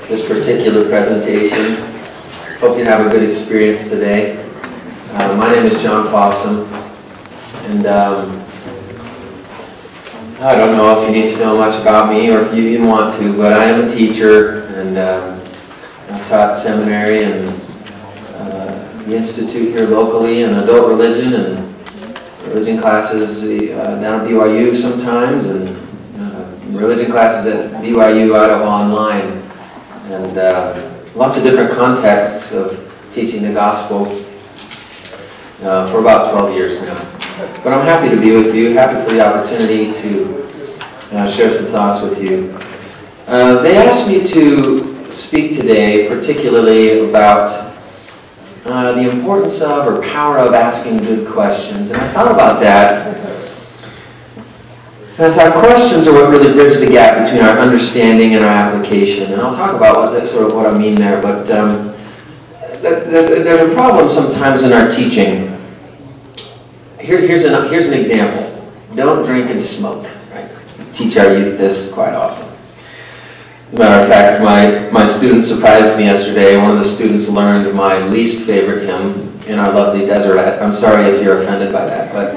this particular presentation. Hope you have a good experience today. My name is John Fossum, and I don't know if you need to know much about me or if you even want to, but I am a teacher, and I've taught seminary and the institute here locally, and adult religion and religion classes down at BYU sometimes, and religion classes at BYU Idaho Online, and lots of different contexts of teaching the gospel for about 12 years now. But I'm happy to be with you, happy for the opportunity to share some thoughts with you. They asked me to speak today particularly about the importance of or power of asking good questions. And I thought about that. And I thought questions are what really bridge the gap between our understanding and our application. And I'll talk about what I mean there. But there's a problem sometimes in our teaching. Here's an example. Don't drink and smoke. Right? We teach our youth this quite often. As a matter of fact, my students surprised me yesterday. One of the students learned my least favorite hymn, In Our Lovely Deseret. I'm sorry if you're offended by that, but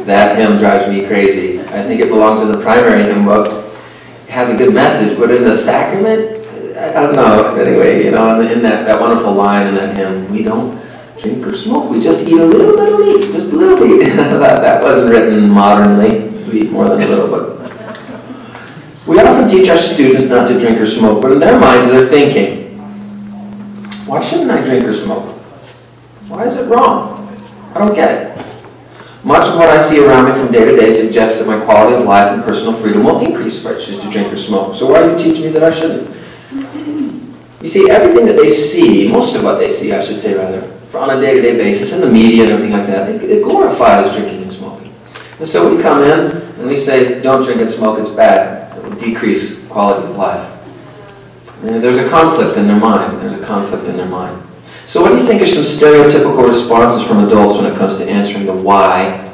that hymn drives me crazy. I think it belongs in the primary hymn book. It has a good message, but in the sacrament, I don't know. Anyway, you know, in that wonderful line in that hymn, we don't drink or smoke, we just eat a little bit of meat, just a little bit. That wasn't written modernly. We eat more than a little, but we often teach our students not to drink or smoke, but in their minds they're thinking, why shouldn't I drink or smoke? Why is it wrong? I don't get it. Much of what I see around me from day to day suggests that my quality of life and personal freedom will increase if I choose to drink or smoke. So why do you teach me that I shouldn't? You see, everything that they see, most of what they see, I should say rather, on a day-to-day basis, in the media and everything like that, it glorifies drinking and smoking. And so we come in and we say, don't drink and smoke, it's bad. It will decrease quality of life. And there's a conflict in their mind. There's a conflict in their mind. So what do you think are some stereotypical responses from adults when it comes to answering the why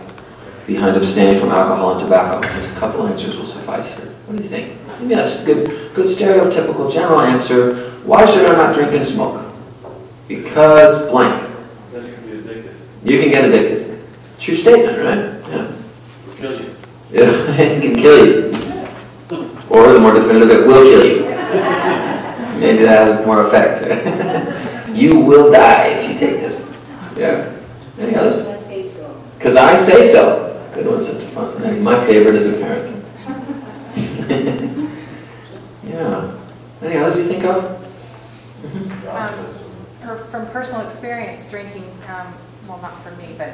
behind abstaining from alcohol and tobacco? Just a couple answers will suffice here. What do you think? Yes, good stereotypical general answer. Why should I not drink and smoke? Because blank. You can get addicted. True statement, right? Yeah. Kill you. Yeah, it can kill you. Or the more definitive, it will kill you. Maybe that has more effect. You will die if you take this. Yeah. Any others? I say so. Because I say so. Good one, Sister Font. My favorite is a parent. Yeah. Any others you think of? From personal experience, drinking, well, not for me, but...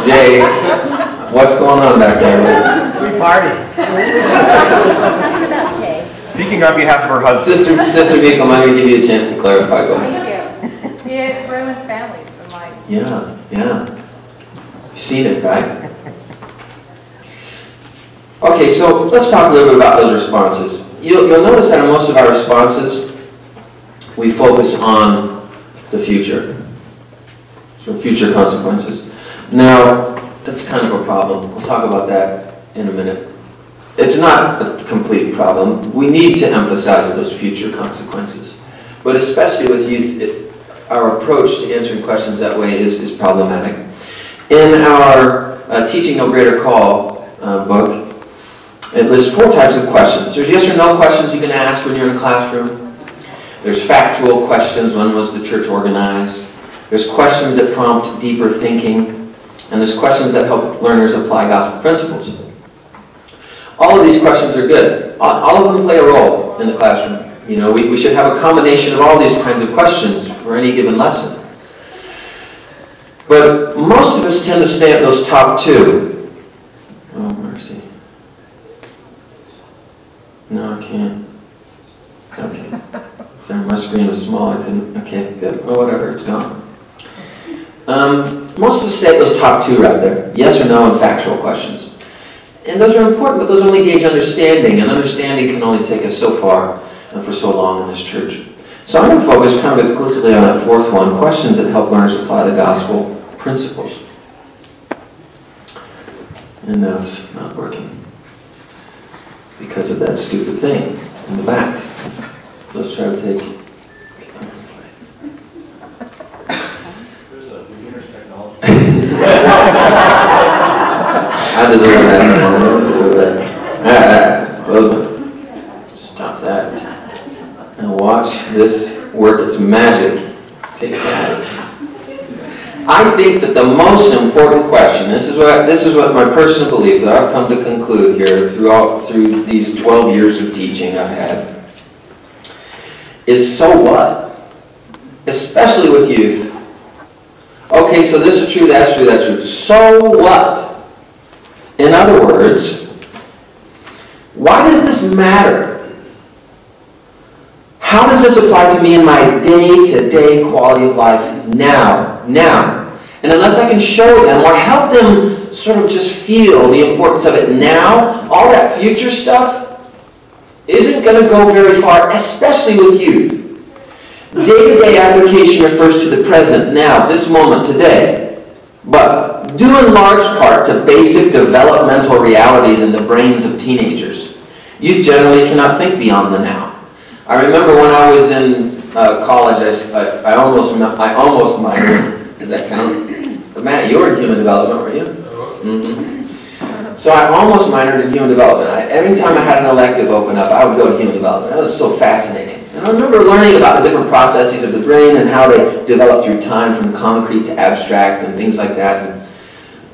Jay, what's going on back there? We party. I'm talking about Jay. Speaking on behalf of her husband. Sister Meekum, I'm going to give you a chance to clarify. Go ahead. Thank you. It ruins families and lives. Yeah. You've seen it, right? Okay, so let's talk a little bit about those responses. You'll notice that in most of our responses, we focus on the future. So future consequences. Now, that's kind of a problem. We'll talk about that in a minute. It's not a complete problem. We need to emphasize those future consequences. But especially with youth, our approach to answering questions that way is problematic. In our Teaching No Greater Call book, it lists 4 types of questions. There's yes or no questions you can ask when you're in a classroom. There's factual questions, when was the church organized? There's questions that prompt deeper thinking. And there's questions that help learners apply gospel principles. All of these questions are good. All of them play a role in the classroom. You know, we should have a combination of all these kinds of questions for any given lesson. But most of us tend to stay at those top 2. Oh, mercy. No, I can't. Okay. Sorry, my screen was small. I couldn't. Okay, good. Oh, whatever. It's gone. Most of us stay at those top 2 right there. Yes or no and factual questions. And those are important, but those only gauge understanding. And understanding can only take us so far and for so long in this church. So I'm going to focus kind of exclusively on that 4th one, questions that help learners apply the gospel principles. And now it's not working. because of that stupid thing in the back. So let's try to take... There's a beginner's technology. I deserve that. I deserve that. Close it. Stop that. And watch this work its magic. Take that. I think that the most important question, this is what my personal belief that I've come to conclude here through these 12 years of teaching I've had, is so what? Especially with youth. Okay, so this is true, that's true, that's true. So what? In other words, why does this matter? How does this apply to me in my day-to-day quality of life now? And unless I can show them or help them sort of just feel the importance of it now, all that future stuff isn't going to go very far, especially with youth. Day-to-day application refers to the present, now, this moment, today, but due in large part to basic developmental realities in the brains of teenagers. Youth generally cannot think beyond the now. I remember when I was in college, I almost minored. Does that count? But Matt, you were in human development, were you? Mm-hmm. So I almost minored in human development. Every time I had an elective open up, I would go to human development. That was so fascinating. And I remember learning about the different processes of the brain and how they develop through time, from concrete to abstract and things like that. And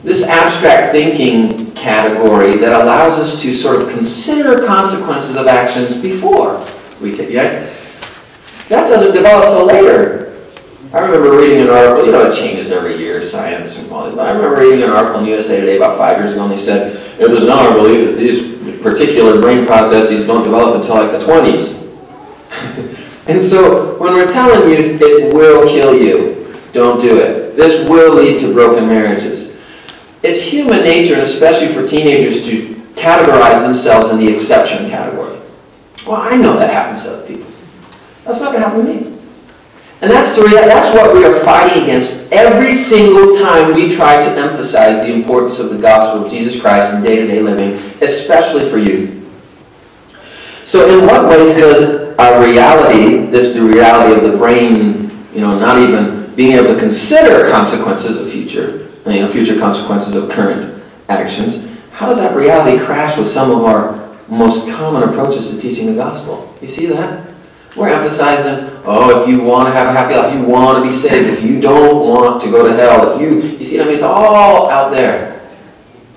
this abstract thinking category that allows us to sort of consider consequences of actions before we take, yeah? That doesn't develop till later. I remember reading an article, you know, it changes every year, science and all that, but I remember reading an article in USA Today about 5 years ago, and they said, it was not our belief that these particular brain processes don't develop until like the 20s. And so, when we're telling youth, it will kill you, don't do it. This will lead to broken marriages. It's human nature, and especially for teenagers, to categorize themselves in the exception category. Well, I know that happens to other people. That's not going to happen to me. And that's what we are fighting against every single time we try to emphasize the importance of the gospel of Jesus Christ in day-to-day living, especially for youth. So in what ways does our reality, the reality of the brain, not even being able to consider consequences of future consequences of current actions, how does that reality crash with some of our most common approaches to teaching the gospel? You see that? We're emphasizing, if you want to have a happy life, you want to be saved, if you don't want to go to hell, you see what I mean? It's all out there.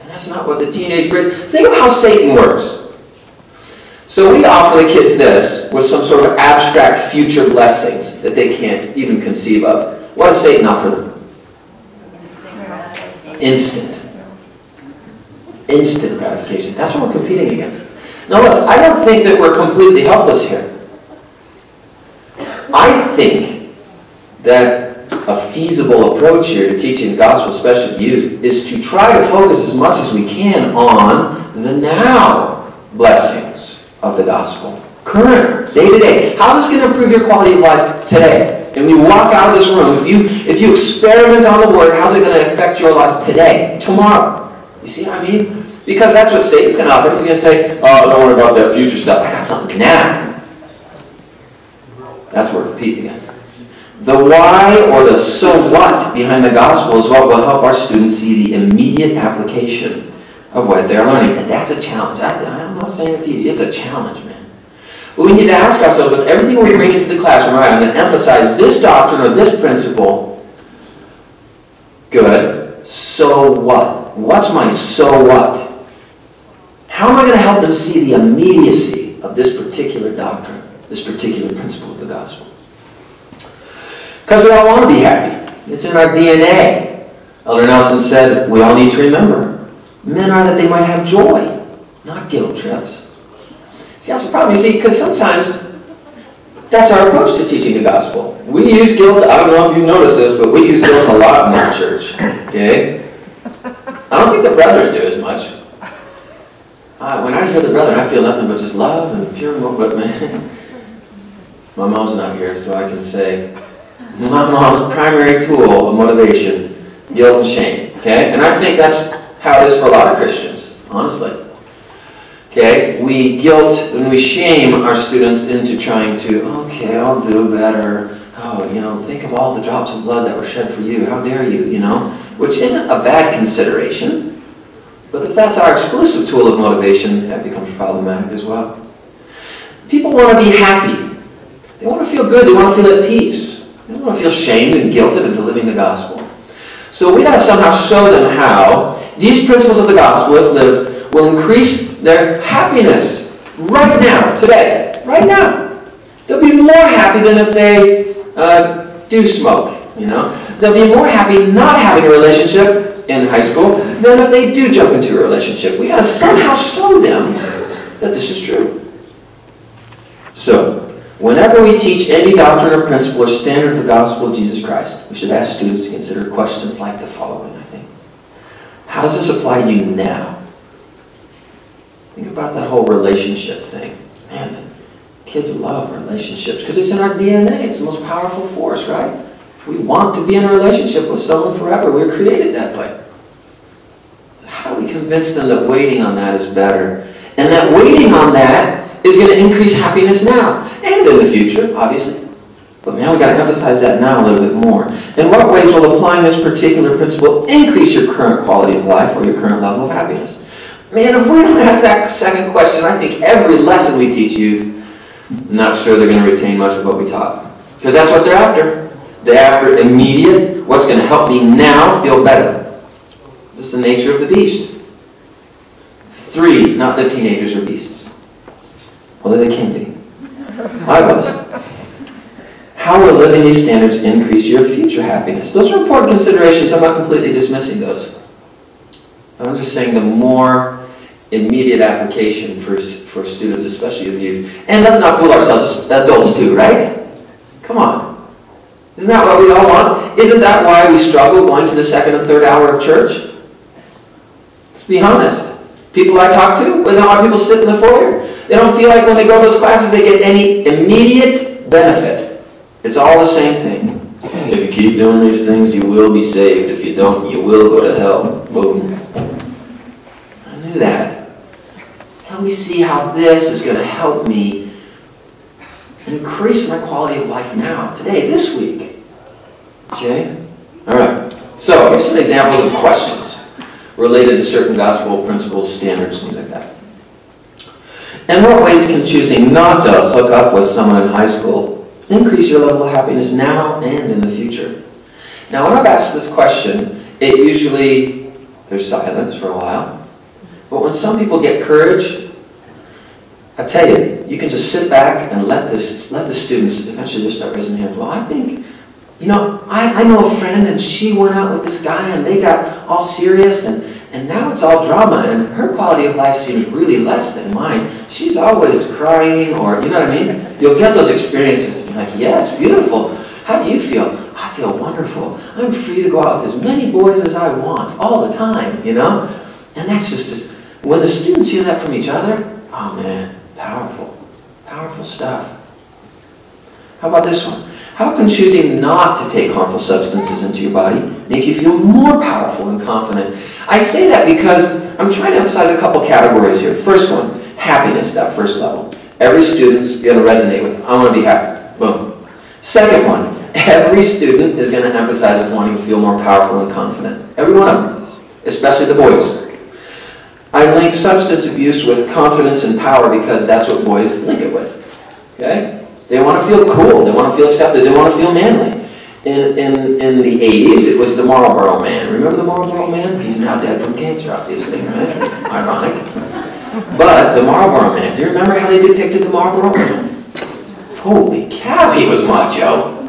And that's not what the teenage brain... Think of how Satan works. So we offer the kids this with some sort of abstract future blessings that they can't even conceive of. What does Satan offer them? Instant gratification. That's what we're competing against. Now look, I don't think that we're completely helpless here. I think that a feasible approach here to teaching the gospel, especially to youth, is to try to focus as much as we can on the now blessings of the gospel. Current, day to day. How's this going to improve your quality of life today? And we walk out of this room, if you experiment on the word, how's it going to affect your life today, tomorrow? You see what I mean? Because that's what Satan's going to offer. He's going to say, don't worry about that future stuff. I got something now. That's what we're competing against. The why or the so what behind the gospel is what will help our students see the immediate application of what they're learning. And that's a challenge. I'm not saying it's easy. It's a challenge, man. But we need to ask ourselves, with everything we bring into the classroom, I'm going to emphasize this doctrine or this principle. Good. So what? What's my so what? How am I going to help them see the immediacy of this particular doctrine, this particular principle of the gospel? Because we all want to be happy. It's in our DNA. Elder Nelson said, we all need to remember, men are that they might have joy, not guilt trips. See, that's the problem. You see, because sometimes that's our approach to teaching the gospel. We use guilt. I don't know if you've noticed this, but we use guilt a lot in our church. Okay? I don't think the brethren do as much. When I hear the brethren, I feel nothing but just love and pure love. But man, my mom's not here, so I can say, my mom's primary tool of motivation, guilt and shame. Okay? And I think that's how it is for a lot of Christians, honestly. Okay, we guilt and we shame our students into trying to, okay, I'll do better. Oh, you know, think of all the drops of blood that were shed for you. How dare you, you know? Which isn't a bad consideration. But if that's our exclusive tool of motivation, that becomes problematic as well. People want to be happy. They want to feel good. They want to feel at peace. They don't want to feel shamed and guilted into living the gospel. So we got to somehow show them how these principles of the gospel, if lived, will increase their happiness right now, today, right now. They'll be more happy than if they do smoke, you know. They'll be more happy not having a relationship in high school than if they do jump into a relationship. We got to somehow show them that this is true. So, whenever we teach any doctrine or principle or standard of the gospel of Jesus Christ, we should ask students to consider questions like the following, I think. How does this apply to you now? Think about that whole relationship thing. Man, kids love relationships because it's in our DNA. It's the most powerful force, right? We want to be in a relationship with someone forever. We were created that way. So how do we convince them that waiting on that is better? And that waiting on that is going to increase happiness now and in the future, obviously. But man, we've got to emphasize that now a little bit more. In what ways will applying this particular principle increase your current quality of life or your current level of happiness? Man, if we don't ask that second question, I think every lesson we teach youth, I'm not sure they're going to retain much of what we taught. Because that's what they're after. They're after immediate, what's going to help me now feel better. This is the nature of the beast. 3, not that teenagers are beasts. Although they can be. I was. How will living these standards increase your future happiness? Those are important considerations. I'm not completely dismissing those. I'm just saying the more immediate application for students, especially of youth. And let's not fool ourselves, adults too, right? Come on. Isn't that what we all want? Isn't that why we struggle going to the second and third hour of church? Let's be honest. People I talk to, isn't that why people sit in the foyer? They don't feel like when they go to those classes they get any immediate benefit. It's all the same thing. If you keep doing these things, you will be saved. If you don't, you will go to hell. Boom. I knew that. Help me see how this is going to help me increase my quality of life now, today, this week. Okay? All right. So, here's some examples of questions related to certain gospel principles, standards, things like that. In what ways can choosing not to hook up with someone in high school increase your level of happiness now and in the future? Now, when I've asked this question, it usually, there's silence for a while. But when some people get courage, I tell you, you can just sit back and let the students eventually just start raising their hands. Well, I think, you know, I know a friend and she went out with this guy and they got all serious and now it's all drama and her quality of life seems really less than mine. She's always crying or, you know what I mean? You'll get those experiences and be like, yes, beautiful. How do you feel? I feel wonderful. I'm free to go out with as many boys as I want all the time, you know? And that's just this, when the students hear that from each other, oh man, powerful, powerful stuff. How about this one? How can choosing not to take harmful substances into your body make you feel more powerful and confident? I say that because I'm trying to emphasize a couple categories here. First one, happiness, that first level. Every student's going to resonate with, I want to be happy. Boom. Second one, every student is going to emphasize with wanting to feel more powerful and confident. Every one of them, especially the boys. I link substance abuse with confidence and power because that's what boys link it with. Okay? They want to feel cool. They want to feel accepted. They want to feel manly. In the 80s, it was the Marlboro Man. Remember the Marlboro Man? He's now dead from cancer, obviously, right? Ironic. But the Marlboro Man, do you remember how they depicted the Marlboro Man? Holy cow, he was macho.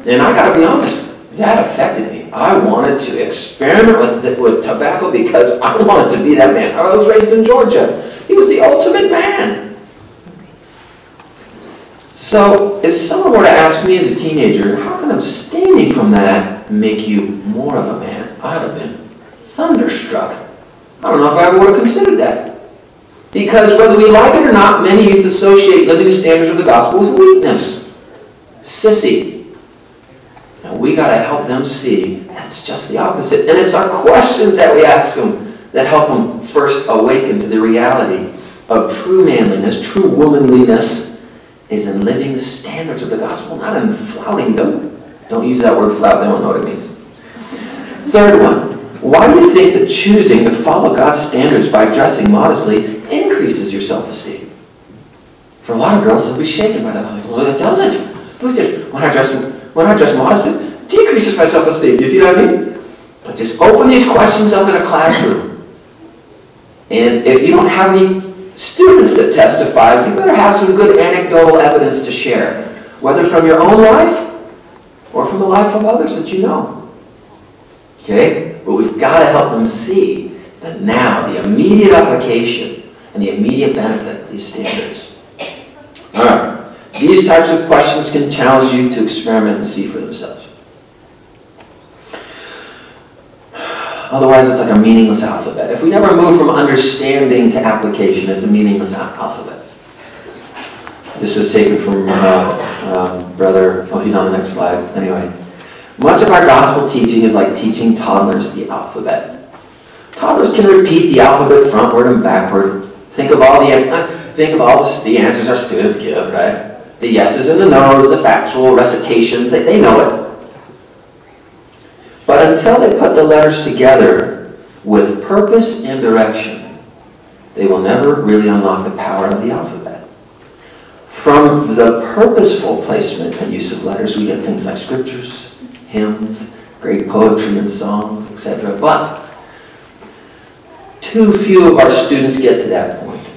And I got to be honest, that affected me. I wanted to experiment with tobacco because I wanted to be that man. I was raised in Georgia. He was the ultimate man. So, if someone were to ask me as a teenager, how can abstaining from that make you more of a man? I'd have been thunderstruck. I don't know if I ever would have considered that. Because whether we like it or not, many youth associate living the standards of the gospel with weakness. Sissy. And we got to help them see that's just the opposite. And it's our questions that we ask them that help them first awaken to the reality of true manliness, true womanliness, is in living the standards of the gospel, not in flouting them. Don't use that word flout, they don't know what it means. Third one, why do you think that choosing to follow God's standards by dressing modestly increases your self-esteem? For a lot of girls, they'll be shaken by that. Well, it doesn't. When I dress modestly, it decreases my self-esteem. You see what I mean? But just open these questions up in a classroom. And if you don't have any students that testify, you better have some good anecdotal evidence to share, whether from your own life or from the life of others that you know. Okay? But we've got to help them see that now, the immediate application and the immediate benefit of these standards. All right. These types of questions can challenge youth to experiment and see for themselves. Otherwise, it's like a meaningless alphabet. If we never move from understanding to application, it's a meaningless alphabet. This is taken from brother, oh, he's on the next slide. Anyway, much of our gospel teaching is like teaching toddlers the alphabet. Toddlers can repeat the alphabet frontward and backward. Think of all the answers our students give, right? The yeses and the nos, the factual recitations, they know it. But until they put the letters together with purpose and direction, they will never really unlock the power of the alphabet. From the purposeful placement and use of letters, we get things like scriptures, hymns, great poetry and songs, etc. But too few of our students get to that point.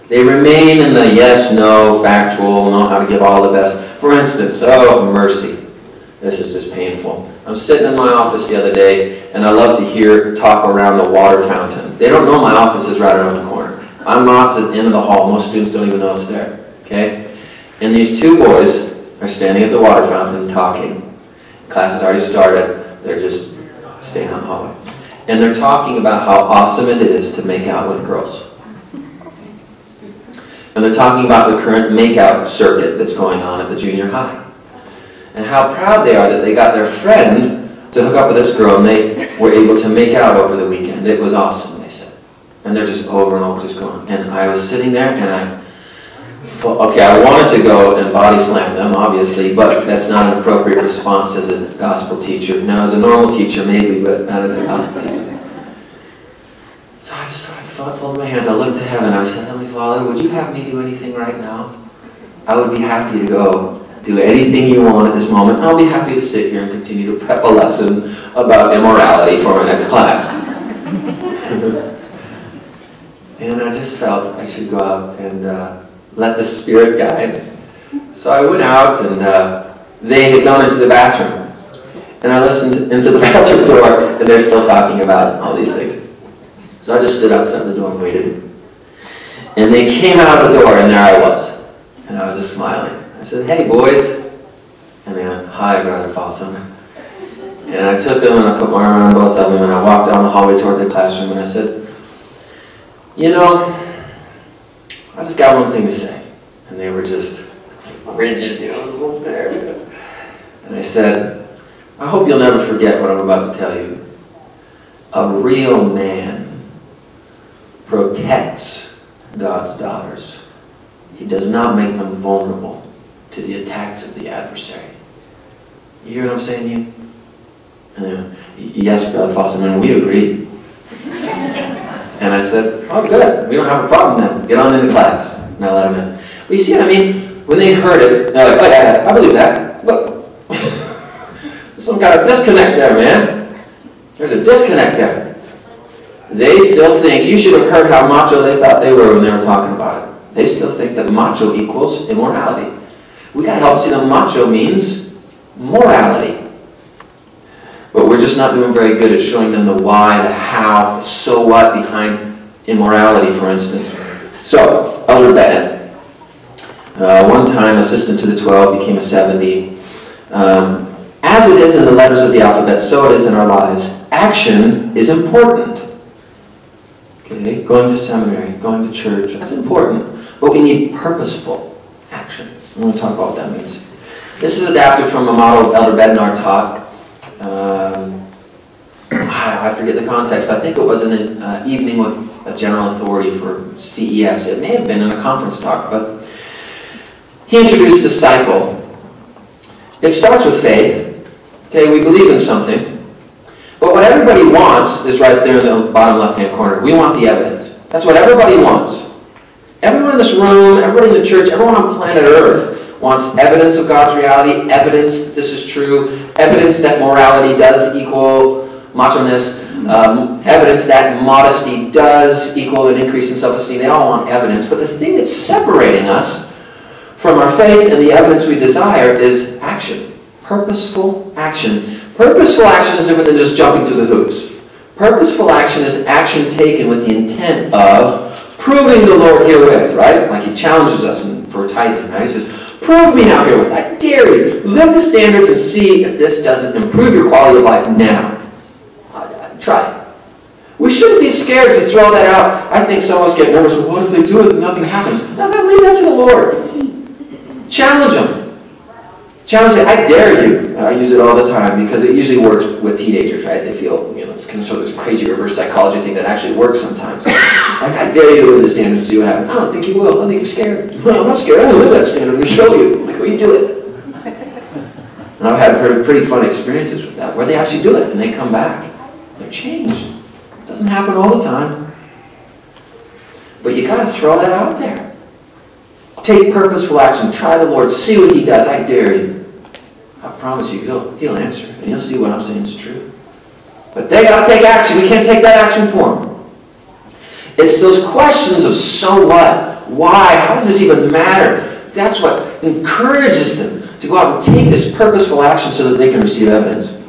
They remain in the yes, no, factual, know how to give all the best. For instance, oh, mercy. This is just painful. I'm sitting in my office the other day, and I love to hear talk around the water fountain. They don't know my office is right around the corner. My office is at the end of the hall. Most students don't even know it's there. Okay? And these two boys are standing at the water fountain talking. Class has already started. They're just staying on the hallway. And they're talking about how awesome it is to make out with girls. And they're talking about the current makeout circuit that's going on at the junior high. And how proud they are that they got their friend to hook up with this girl and they were able to make out over the weekend. It was awesome, they said. And they're just over and over just going. And I was sitting there and I wanted to go and body slam them, obviously, but that's not an appropriate response as a gospel teacher. Now, as a normal teacher, maybe, but not as a gospel teacher. So I just sort of folded my hands. I looked to heaven. I said, Heavenly Father, would you have me do anything right now? I would be happy to go do anything you want at this moment. I'll be happy to sit here and continue to prep a lesson about immorality for my next class. And I just felt I should go out and let the Spirit guide. So I went out and they had gone into the bathroom. And I listened into the bathroom door and they're still talking about all these things. So I just stood outside the door and waited. And they came out of the door and there I was. And I was just smiling. I said, hey boys. And they went, hi Brother Fossum. And I took them and I put my arm around both of them and I walked down the hallway toward the classroom and I said, you know, I just got one thing to say. And they were just rigid, dude. I was so scared. And I said, I hope you'll never forget what I'm about to tell you. A real man protects God's daughters. He does not make them vulnerable to the attacks of the adversary. You hear what I'm saying, you? And they went, yes, Brother Fossum, and we agree. And I said, oh good, we don't have a problem then. Get on into class. And I let them in. But you see what I mean? When they heard it, they're like, oh yeah, I believe that. But there's some kind of disconnect there, man. There's a disconnect there. They still think, you should have heard how macho they thought they were when they were talking about it. They still think that macho equals immorality. We got to help see that macho means morality. But we're just not doing very good at showing them the why, the how, the so what behind immorality, for instance. So, Elder Bennett, one time assistant to the 12, became a 70. As it is in the letters of the alphabet, so it is in our lives. Action is important. Okay? Going to seminary, going to church, that's important. But we need purposeful action. I'm going to talk about what that means. This is adapted from a model Elder Bednar taught. I forget the context. I think it was an evening with a general authority for CES. It may have been in a conference talk, but he introduced a cycle. It starts with faith. Okay, we believe in something. But what everybody wants is right there in the bottom left-hand corner. We want the evidence. That's what everybody wants. Everyone in this room, everybody in the church, everyone on planet Earth wants evidence of God's reality, evidence that this is true, evidence that morality does equal macho-ness, evidence that modesty does equal an increase in self-esteem. They all want evidence. But the thing that's separating us from our faith and the evidence we desire is action. Purposeful action. Purposeful action is different than just jumping through the hoops. Purposeful action is action taken with the intent of proving the Lord herewith, right? Like he challenges us for tithing, right? He says, prove me now herewith. I dare you. Live the standards and see if this doesn't improve your quality of life now. Try it. We shouldn't be scared to throw that out. I think some of us get nervous. Well, what if they do it and nothing happens? No, then leave that to the Lord. Challenge them. Challenge it. I dare you. I use it all the time because it usually works with teenagers, right? They feel, it's sort of this crazy reverse psychology thing that actually works sometimes. Like, I dare you to live the standard and see what happens. I don't think you will. I think you're scared. Well, I'm not scared. I'm going to live that standard. I'm going to show you. I'm like, well, you do it. And I've had pretty fun experiences with that, where they actually do it and they come back. They're changed. It doesn't happen all the time. But you got to throw that out there. Take purposeful action. Try the Lord. See what he does. I dare you. I promise you, he'll answer. And he'll see what I'm saying is true. But they got to take action. We can't take that action for them. It's those questions of so what? Why? How does this even matter? That's what encourages them to go out and take this purposeful action so that they can receive evidence.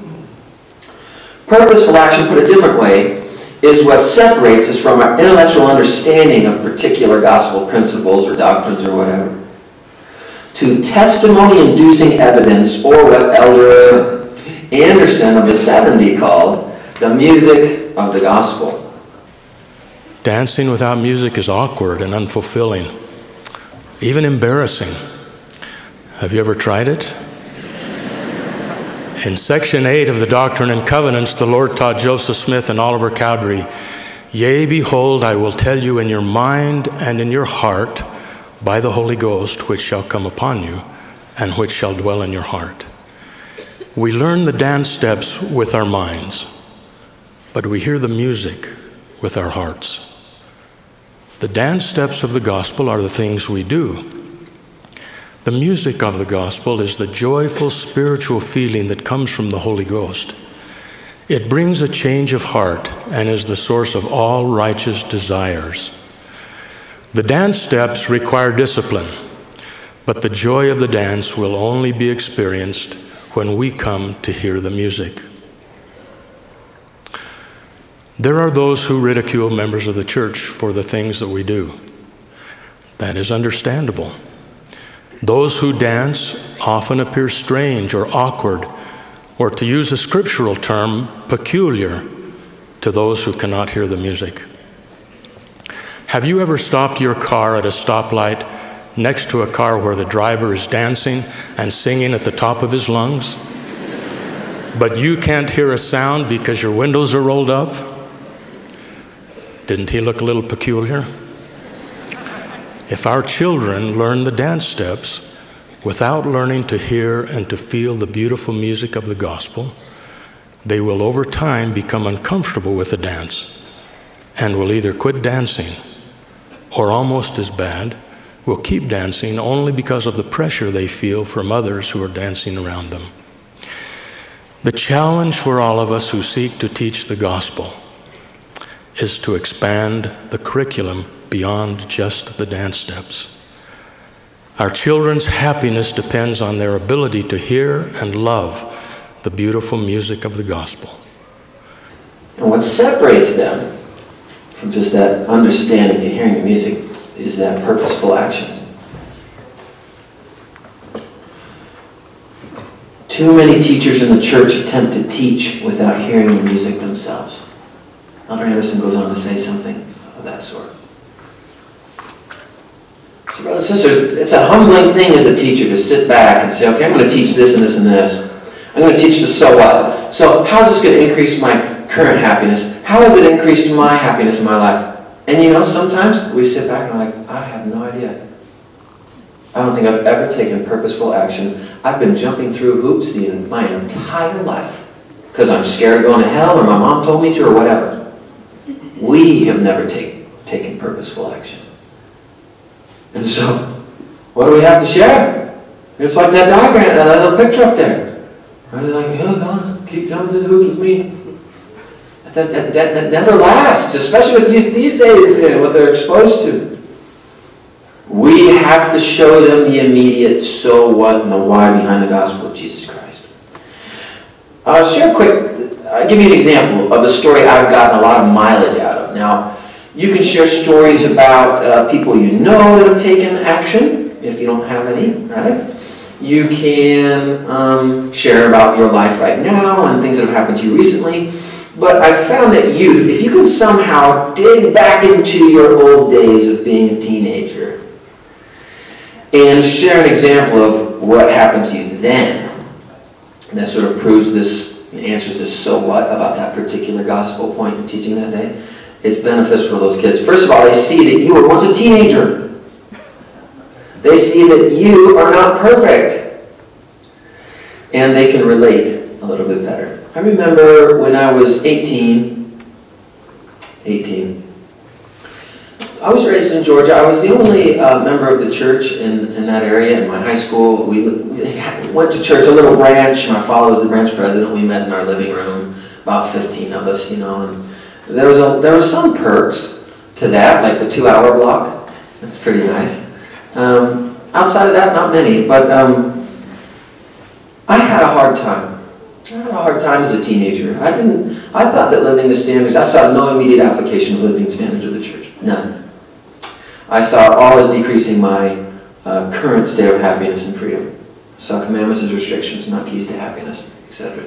Purposeful action, put a different way, is what separates us from our intellectual understanding of particular gospel principles or doctrines or whatever, to testimony-inducing evidence, or what Elder Anderson of the 70 called the music of the gospel. Dancing without music is awkward and unfulfilling, even embarrassing. Have you ever tried it? In section 8 of the Doctrine and Covenants, the Lord taught Joseph Smith and Oliver Cowdery, "Yea, behold, I will tell you in your mind and in your heart by the Holy Ghost, which shall come upon you and which shall dwell in your heart." We learn the dance steps with our minds, but we hear the music with our hearts. The dance steps of the gospel are the things we do. The music of the gospel is the joyful spiritual feeling that comes from the Holy Ghost. It brings a change of heart and is the source of all righteous desires. The dance steps require discipline, but the joy of the dance will only be experienced when we come to hear the music. There are those who ridicule members of the church for the things that we do. That is understandable. Those who dance often appear strange or awkward, or to use a scriptural term, peculiar to those who cannot hear the music. Have you ever stopped your car at a stoplight next to a car where the driver is dancing and singing at the top of his lungs, but you can't hear a sound because your windows are rolled up? Didn't he look a little peculiar? If our children learn the dance steps without learning to hear and to feel the beautiful music of the gospel, they will over time become uncomfortable with the dance and will either quit dancing or, almost as bad, will keep dancing only because of the pressure they feel from others who are dancing around them. The challenge for all of us who seek to teach the gospel is to expand the curriculum beyond just the dance steps. Our children's happiness depends on their ability to hear and love the beautiful music of the gospel. And what separates them from just that understanding to hearing the music is that purposeful action. Too many teachers in the church attempt to teach without hearing the music themselves. Elder Anderson goes on to say something of that sort. So brothers and sisters, it's a humbling thing as a teacher to sit back and say, okay, I'm going to teach this and this and this. I'm going to teach the so what. So how is this going to increase my current happiness? How has it increased my happiness in my life? And you know, sometimes we sit back and we're like, I have no idea. I don't think I've ever taken purposeful action. I've been jumping through hoops my entire life because I'm scared of going to hell or my mom told me to or whatever. We have never taken purposeful action. And so, what do we have to share? It's like that diagram, that little picture up there. Are they like, oh, come on, keep jumping through the hoops with me? That never lasts, especially with these days, you know, what they're exposed to. We have to show them the immediate so what and the why behind the gospel of Jesus Christ. I'll give you an example of a story I've gotten a lot of mileage out of. Now, you can share stories about people you know that have taken action, if you don't have any, right? You can share about your life right now and things that have happened to you recently. But I've found that youth, if you can somehow dig back into your old days of being a teenager and share an example of what happened to you then, that sort of proves this, answers this so what about that particular gospel point in teaching that day, it's beneficial for those kids. First of all, they see that you were once a teenager. They see that you are not perfect. And they can relate a little bit better. I remember when I was 18, I was raised in Georgia. I was the only member of the church in that area in my high school. We went to church, a little branch. My father was the branch president. We met in our living room, about 15 of us, you know. And there were some perks to that, like the 2-hour block. That's pretty nice. Outside of that, not many, but I had a hard time. I had a hard time as a teenager. I thought that living the standards, I saw no immediate application of living the standards of the church. None. I saw all as decreasing my current state of happiness and freedom. I saw commandments as restrictions, not keys to happiness, etc.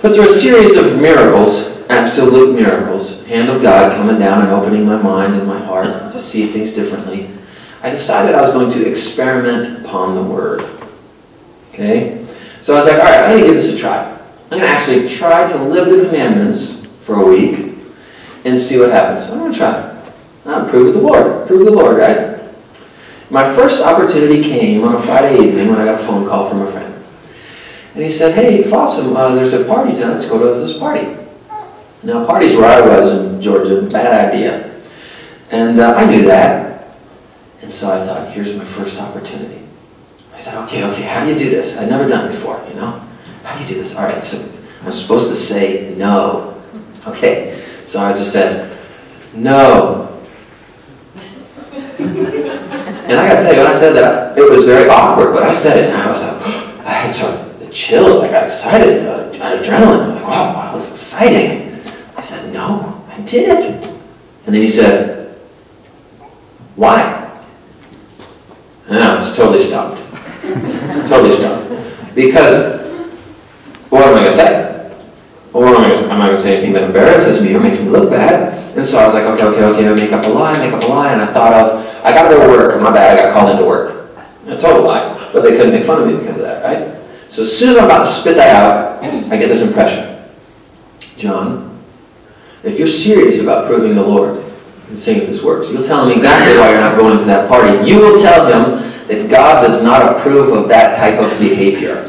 But through a series of miracles, absolute miracles, hand of God coming down and opening my mind and my heart to see things differently, I decided I was going to experiment upon the Word. Okay? So I was like, all right, I'm going to give this a try. I'm going to actually try to live the commandments for a week and see what happens. So I'm going to try. Prove the Lord. Prove the Lord, right? My first opportunity came on a Friday evening when I got a phone call from a friend. And he said, hey, Fossum, there's a party tonight. Let's go to this party. Now, parties where I was in Georgia, bad idea. And I knew that. And so I thought, here's my first opportunity. I said, okay, how do you do this? I'd never done it before, you know? How do you do this? All right, so I'm supposed to say no. Okay, so I just said, no. And I got to tell you, when I said that, it was very awkward, but I said it, and I was like, I had sort of the chills. I got excited, adrenaline. I'm like, wow, that was exciting. I said, no, I did it. And then he said, why? And I was totally stumped. Totally stumped. Because, what am I going to say? Or am I going to say anything that embarrasses me or makes me look bad? And so I was like, okay, make up a lie. And I thought I got to go to work. My bad, I got called into work. A total lie. But they couldn't make fun of me because of that, right? So as soon as I'm about to spit that out, I get this impression. John, if you're serious about proving the Lord and seeing if this works, you'll tell him exactly why you're not going to that party. You will tell him that God does not approve of that type of behavior.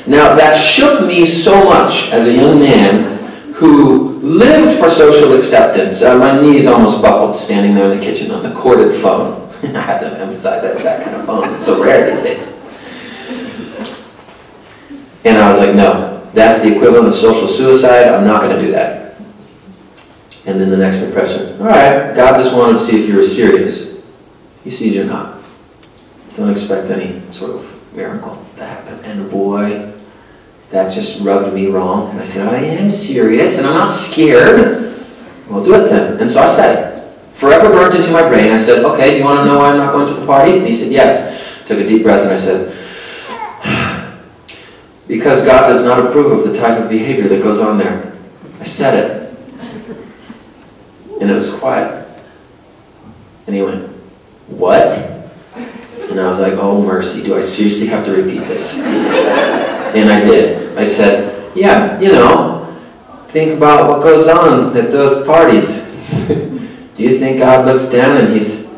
Now, that shook me so much as a young man who lived for social acceptance. My knees almost buckled standing there in the kitchen on the corded phone. I have to emphasize that it's that kind of phone. It's so rare these days. And I was like, no, that's the equivalent of social suicide. I'm not going to do that. And then the next impression, all right, God just wanted to see if you were serious. He sees you're not. Don't expect any sort of miracle to happen. And boy, that just rubbed me wrong. And I said, I am serious and I'm not scared. Well, do it then. And so I said it. Forever burnt into my brain. I said, okay, do you want to know why I'm not going to the party? And he said, yes. Took a deep breath and I said, because God does not approve of the type of behavior that goes on there. I said it. And it was quiet. And he went, what? And I was like, oh mercy, do I seriously have to repeat this? And I did. I said, yeah, you know, think about what goes on at those parties. Do you think God looks down and he's,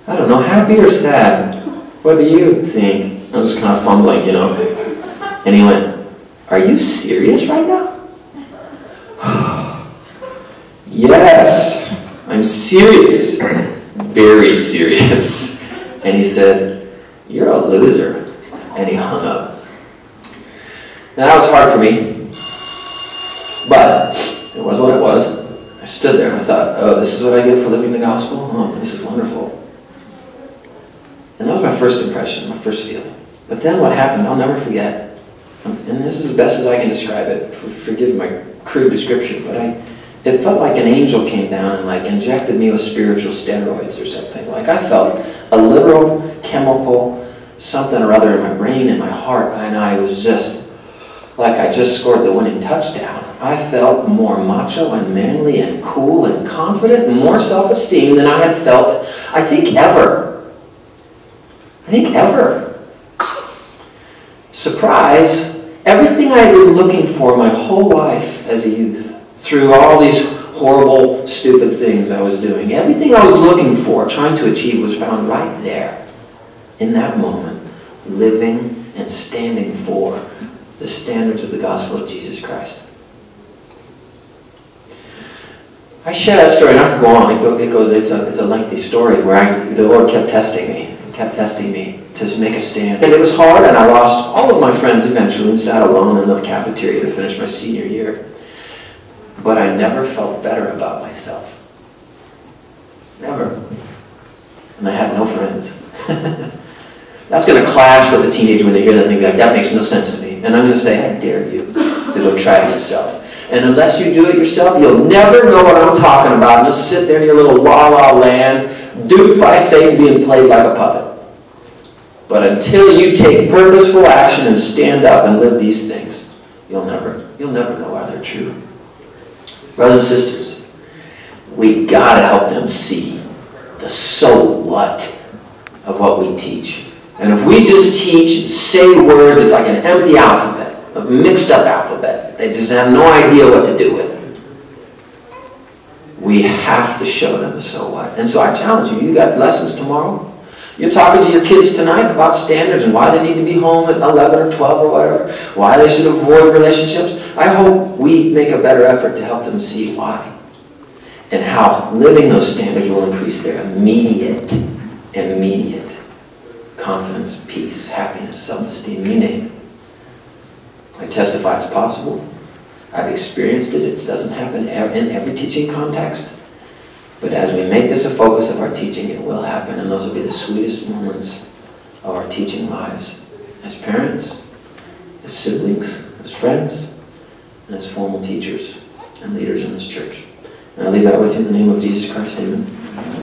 I don't know, happy or sad? What do you think? I was kind of fumbling, you know. And he went, are you serious right now? Yes, I'm serious. Very serious. And he said, you're a loser. And he hung up. Now that was hard for me. But it was what it was. I stood there and I thought, oh, this is what I get for living the gospel? Oh, this is wonderful. And that was my first impression, my first feeling. But then what happened, I'll never forget. And this is the best as I can describe it. Forgive my crude description, but it felt like an angel came down and like injected me with spiritual steroids or something. Like I felt a literal chemical something or other in my brain and my heart, and I was just like I just scored the winning touchdown. I felt more macho and manly and cool and confident and more self-esteem than I had felt, I think, ever. I think ever. Surprise, everything I had been looking for my whole life as a youth, through all these horrible, stupid things I was doing, everything I was looking for, trying to achieve, was found right there, in that moment, living and standing for the standards of the gospel of Jesus Christ. I share that story, and I could go on. It's a lengthy story where the Lord kept testing me to make a stand. And it was hard, and I lost all of my friends eventually and sat alone in the cafeteria to finish my senior year. But I never felt better about myself. Never. And I had no friends. That's going to clash with a teenager when they hear that thing, be like, that makes no sense to me. And I'm going to say, I dare you to go try it yourself. And unless you do it yourself, you'll never know what I'm talking about. And you'll sit there in your little la-la land, duped by Satan, being played like a puppet. But until you take purposeful action and stand up and live these things, you'll never know why they're true. Brothers and sisters, we got to help them see the so what of what we teach. And if we just teach and say words, it's like an empty alphabet, a mixed up alphabet. They just have no idea what to do with. We have to show them the so what. And so I challenge you, you got lessons tomorrow. You're talking to your kids tonight about standards and why they need to be home at 11 or 12 or whatever, why they should avoid relationships. I hope we make a better effort to help them see why and how living those standards will increase their immediate confidence, peace, happiness, self-esteem, you name it. I testify it's possible. I've experienced it. It doesn't happen in every teaching context. But as we make this a focus of our teaching, it will happen, and those will be the sweetest moments of our teaching lives. As parents, as siblings, as friends, and as formal teachers and leaders in this church. And I leave that with you in the name of Jesus Christ. Amen.